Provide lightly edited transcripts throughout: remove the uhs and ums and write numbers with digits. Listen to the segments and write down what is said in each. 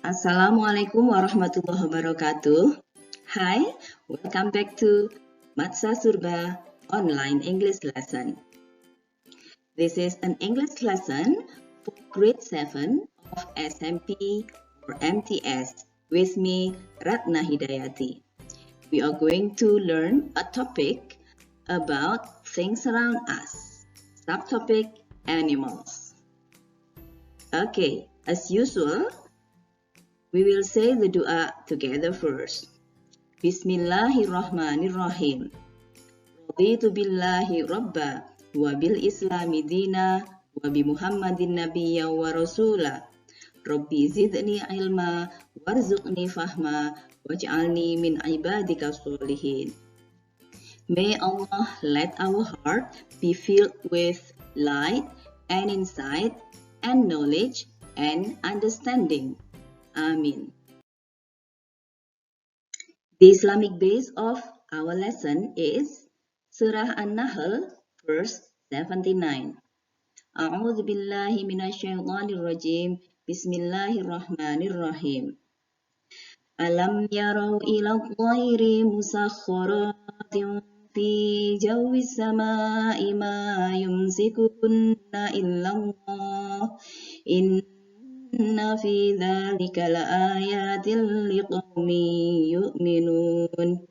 Assalamualaikum warahmatullahi wabarakatuh. Hi, welcome back to SURYA online English lesson. This is an English lesson for grade 7 of SMP or MTS with me, Ratna Hidayati. We are going to learn a topic about things around us. Subtopic, animals. Okay, as usual, we will say the dua together first. Bismillahirrahmanirrahim. Raditu billahi rabba wa bil islami dina wa bi Muhammadin nabiyya wa rasula. Rabbi zidni ilma warzuqni fahma waj'alni min ibadika sholihin. May Allah let our heart be filled with light and insight and knowledge and understanding. Amin. The Islamic base of our lesson is Surah An-Nahl, verse 79. A'udzu billahi minasyaitonir rajim. Bismillahirrahmanirrahim. Alam yarau ila ghairi musakhkharatin fi jawis samai ma yumsikunna illallah. Inna fi dzalika laayatin liqaumin yu'minun.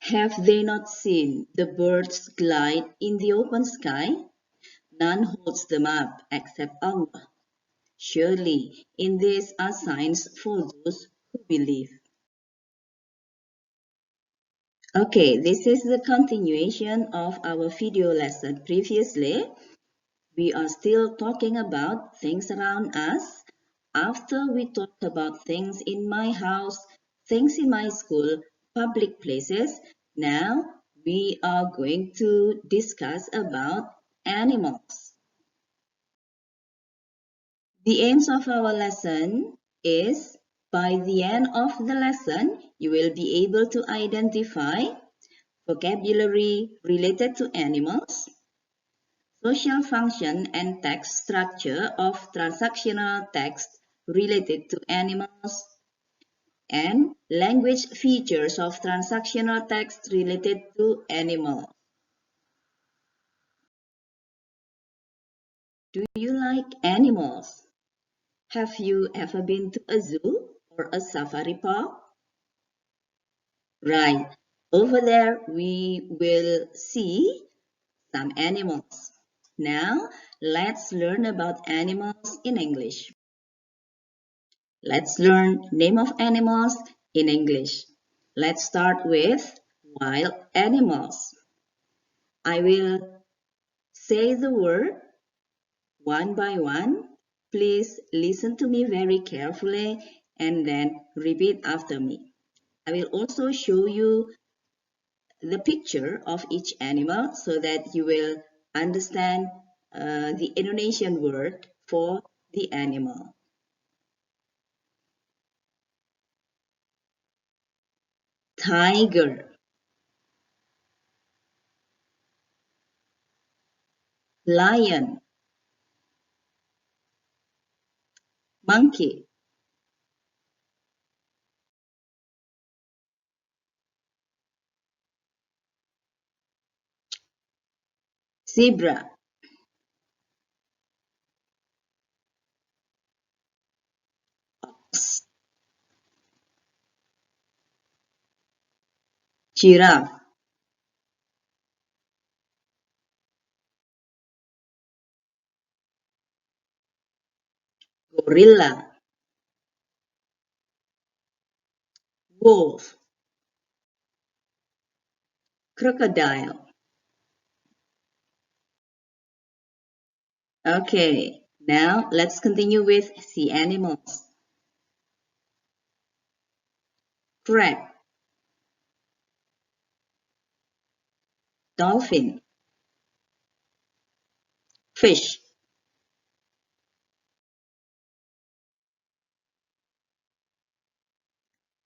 Have they not seen the birds glide in the open sky? None holds them up except Allah. Surely in this are signs for those who believe. Okay, this is the continuation of our video lesson previously. We are still talking about things around us. After we talked about things in my house, things in my school, public places, now we are going to discuss about animals. The aims of our lesson is by the end of the lesson, you will be able to identify vocabulary related to animals, social function and text structure of transactional text related to animals, and language features of transactional text related to animals. Do you like animals? Have you ever been to a zoo or a safari park? Right. Over there, we will see some animals. Now, let's learn about animals in English. Let's learn name of animals in English. Let's start with wild animals. I will say the word one by one. Please listen to me very carefully and then repeat after me. I will also show you the picture of each animal so that you will understand the Indonesian word for the animal. Tiger, lion, monkey, zebra, ox, giraffe, gorilla, wolf, crocodile. Okay, now let's continue with sea animals. Crab, dolphin, fish,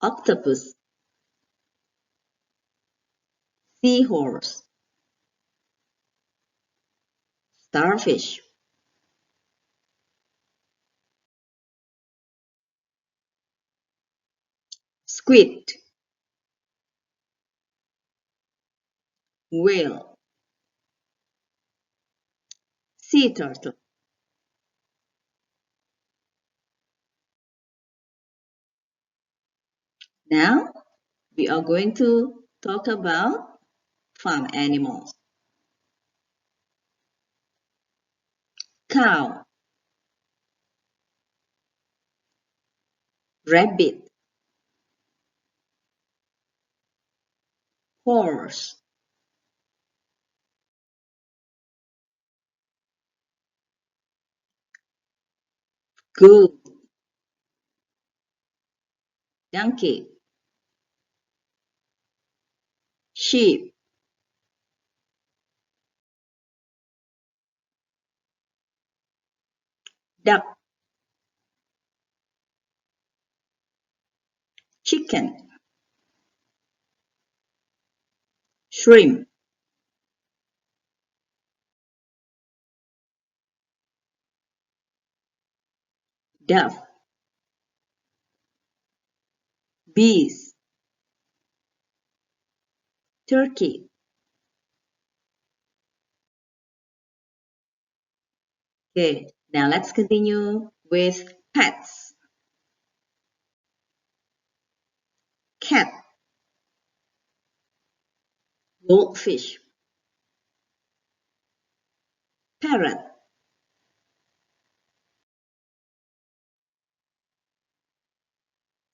octopus, seahorse, starfish, squid, whale, sea turtle. Now we are going to talk about farm animals. Cow, rabbit, horse, goat, donkey, sheep, duck, chicken, shrimp, dove, bees, turkey. Okay, now let's continue with pets. Cat, goldfish, parrot,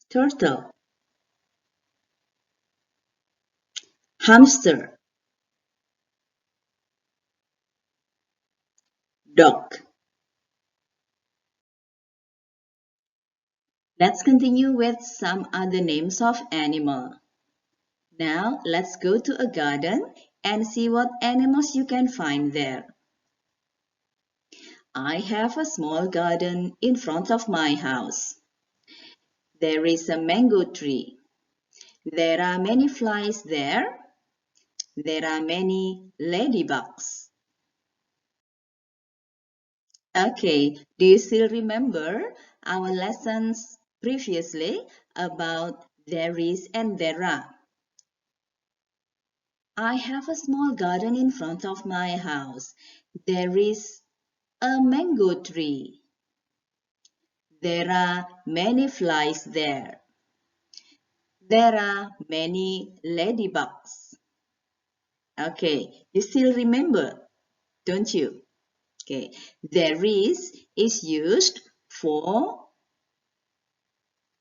turtle, hamster, dog. Let's continue with some other names of animal. Now let's go to a garden and see what animals you can find there. I have a small garden in front of my house. There is a mango tree. There are many flies there. There are many ladybugs. Okay, do you still remember our lessons previously about there is and there are? I have a small garden in front of my house. There is a mango tree. There are many flies there. There are many ladybugs. Okay, you still remember, don't you? Okay, there is used for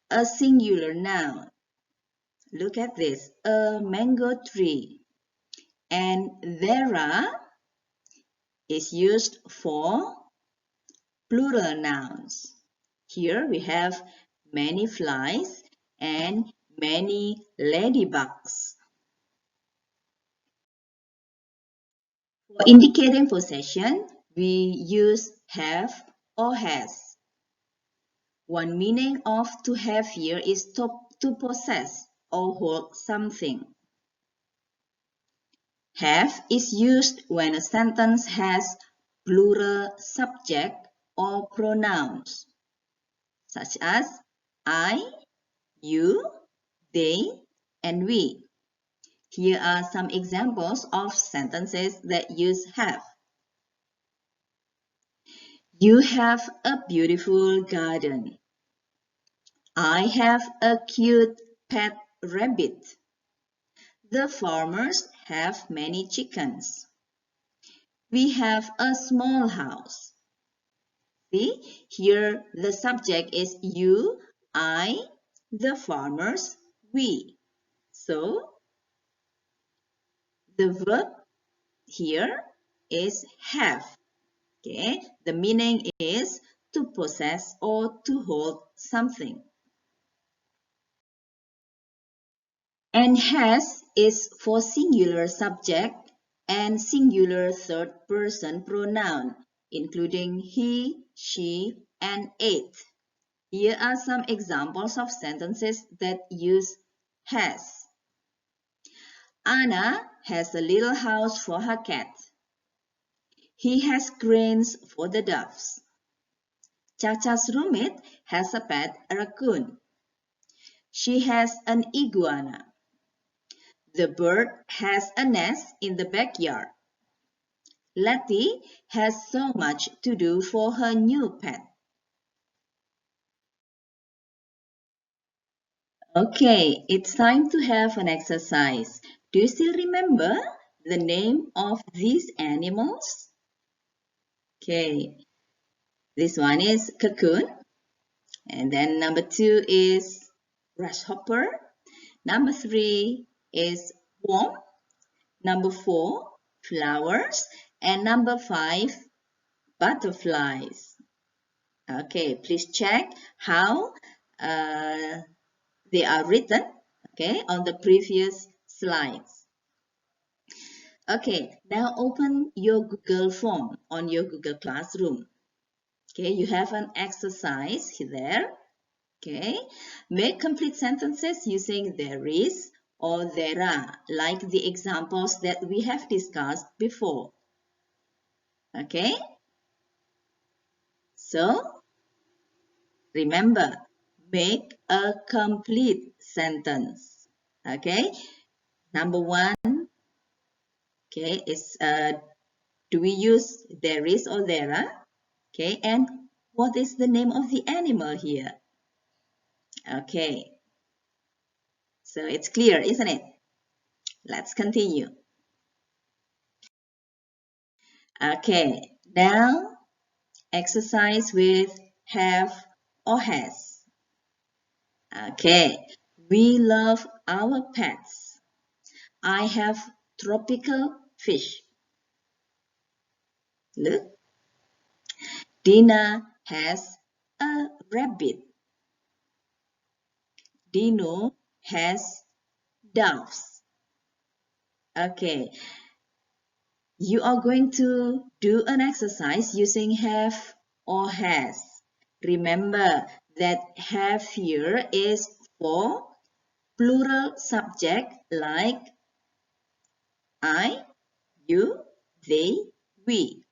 a singular noun. Look at this, a mango tree. And there are is used for plural nouns. Here we have many flies and many ladybugs. For indicating possession, we use have or has. One meaning of to have here is to possess or hold something. Have is used when a sentence has plural subject or pronouns, such as I, you, they, and we. Here are some examples of sentences that use have. You have a beautiful garden. I have a cute pet rabbit. The farmers have many chickens. We have a small house. See, here the subject is you, I, the farmers, we. So, the verb here is have. Okay, the meaning is to possess or to hold something. And has is for singular subject and singular third person pronoun, including he, she, and it. Here are some examples of sentences that use has. Anna has a little house for her cat. He has cranes for the doves. Chacha's roommate has a pet raccoon. She has an iguana. The bird has a nest in the backyard. Letty has so much to do for her new pet. Okay, it's time to have an exercise. Do you still remember the name of these animals? Okay, this one is cocoon. And then number 2 is grasshopper. Number 3 is worm. Number 4, flowers. And number 5, butterflies. Okay, please check how they are written, okay, on the previous slides. Okay, now open your Google form on your Google Classroom. Okay, you have an exercise there. Okay, make complete sentences using there is or there are, like the examples that we have discussed before. Okay, so remember, make a complete sentence. Okay, number 1, okay, is do we use there is or there are? Okay, and what is the name of the animal here? Okay, so it's clear, isn't it? Let's continue. Okay, now exercise with have or has. Okay, we love our pets. I have tropical fish. Look, Dina has a rabbit. Dino has doves. Okay, you are going to do an exercise using have or has. Remember that have here is for plural subject like I, you, they, we.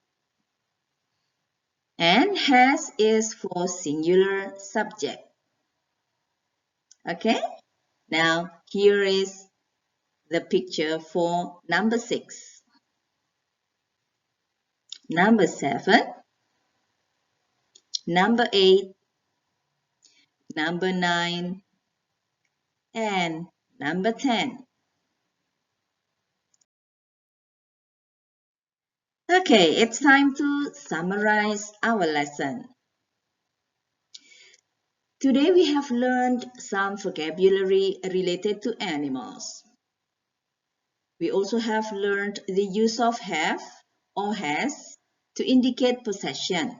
And has is for singular subject. Okay? Now, here is the picture for number 6. Number 7. Number 8. Number 9. And number 10. Okay, it's time to summarize our lesson. Today we have learned some vocabulary related to animals. We also have learned the use of have or has to indicate possession.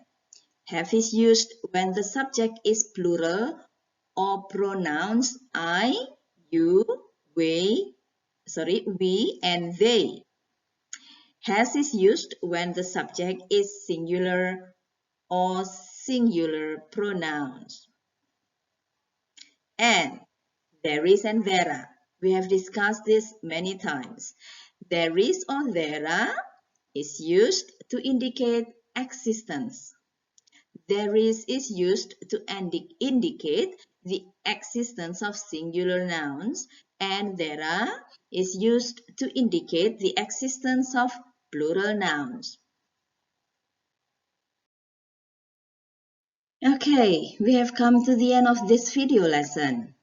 Have is used when the subject is plural or pronouns I, you, we, and they. Has is used when the subject is singular or singular pronouns. And there is and there are. We have discussed this many times. There is or there are is used to indicate existence. There is used to indicate the existence of singular nouns, and there are is used to indicate the existence of plural nouns. Okay, we have come to the end of this video lesson.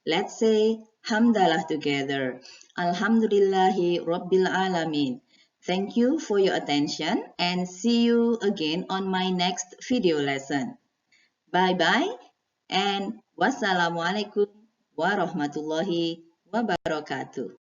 Let's say Hamdalah together. Alhamdulillahi Rabbil Alamin. Thank you for your attention and see you again on my next video lesson. Bye-bye and wassalamualaikum warahmatullahi wabarakatuh.